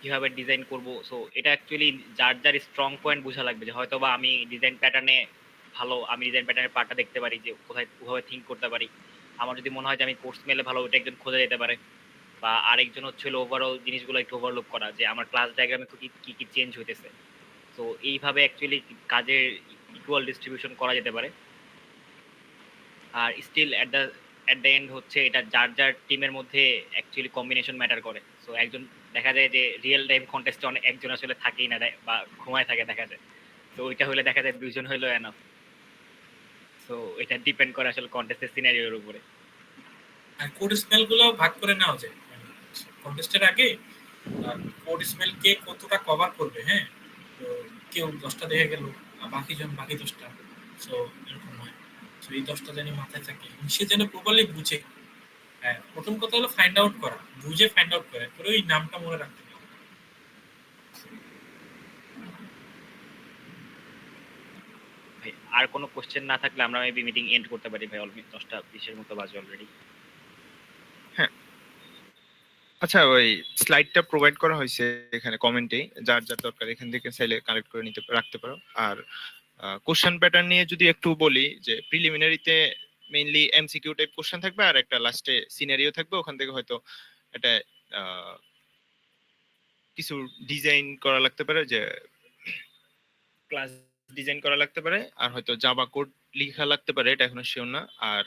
কিভাবে ডিজাইন করব। সো এটা অ্যাকচুয়ালি যার যার স্ট্রং পয়েন্ট বোঝা লাগবে, যে হয়তো বা আমি ডিজাইন প্যাটার্নে ভালো, আমি ডিজাইন প্যাটার্নের পার্টটা দেখতে পারি যে কোথায় কিভাবে থিঙ্ক করতে পারি। আমার যদি মনে হয় যে আমি কোর্স মেলে ভালো, ওটা একজন খোঁজা যেতে পারে। বা আরেকজন হচ্ছে হলো ওভারঅল জিনিসগুলো একটু ওভারলুক করা, যে আমার ক্লাস ডায়াগ্রামে কি কি কি চেঞ্জ হইতেছে। তো এইভাবে অ্যাকচুয়ালি কাজের ইকুয়াল ডিস্ট্রিবিউশন করা যেতে পারে। আর স্টিল এট দ্য এন্ড হচ্ছে এটা যার যার টিমের মধ্যে অ্যাকচুয়ালি কম্বিনেশন ম্যাটার করে। সো একজন দেখা যায় যে রিয়েল টাইম কন্টেস্টে অনেক একজন আসলে থাকেই না, বা ঘুমায় থাকে দেখা যায়। তো ওইটা হলে দেখা যায় দুইজন হইলো এনাফ। সো এটা ডিপেন্ড করে আসলে কন্টেস্টের সিনারিওর উপরে। আর কোড স্মেল গুলো ভাগ করে নেওয়া যায় কন্টেস্টের আগে। কোড স্মেল কে কতটা কভার করবে, হ্যাঁ, তো কেউ 10টা দেখে গেল, আর বাকি 10টা। সো এরকম হয়। সো এই 10টা যেন মাথায় থাকে, সে যেন প্রপারলি বুঝে। হ্যাঁ, প্রথম কথা হলো ফাইন্ড আউট করা, বুঝে ফাইন্ড আউট করে পরে ওই নামটা মনে রাখতে হবে। ভাই আর কোনো কোশ্চেন না থাকলে আমরা মেবি মিটিং এন্ড করতে পারি ভাই, অলরেডি 10:20 মতো বাজে অলরেডি। হ্যাঁ, আচ্ছা, ওই স্লাইডটা প্রোভাইড করা হয়েছে এখানে কমেন্টে, যার যার দরকার এখান থেকে চাইলে কালেক্ট করে নিতে রাখতে পারো। আর কোশ্চেন প্যাটার্ন নিয়ে যদি একটু বলি, যে প্রিলিমিনারিতে মেইনলি এমসিকিউ টাইপ কোশ্চেন থাকবে, আর একটা লাস্টে সিনারিও থাকবে। ওখান থেকে হয়তো একটা কিছু ডিজাইন করা লাগতে পারে, যে ক্লাস ডিজাইন করা লাগতে পারে, আর হয়তো জাভা কোড লেখা লাগতে পারে, এটা এখনো শিওর না। আর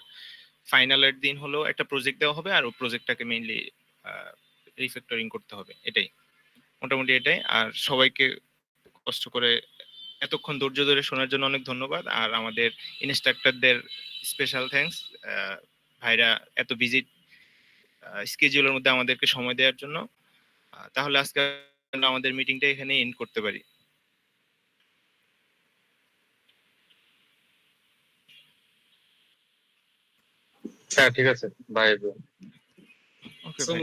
ফাইনালের দিন হলো একটা প্রজেক্ট দেওয়া হবে, আর ওই প্রজেক্টটাকে মেইনলি রিফ্যাক্টরিং করতে হবে। এটাই মোটামুটি এটাই। আর সবাইকে কষ্ট করে এতক্ষণ ধৈর্য ধরে শোনার জন্য অনেক ধন্যবাদ। আর আমাদের ইনস্ট্রাক্টরদের স্পেশাল থ্যাঙ্কস, ভাইরা এত বিজি স্কেডিউলের মধ্যে আমাদেরকে সময় দেওয়ার জন্য। তাহলে আজকে আমরা আমাদের মিটিংটা এখানে এন্ড করতে পারি। হ্যাঁ, ঠিক আছে, বাই। ওকে ভাই।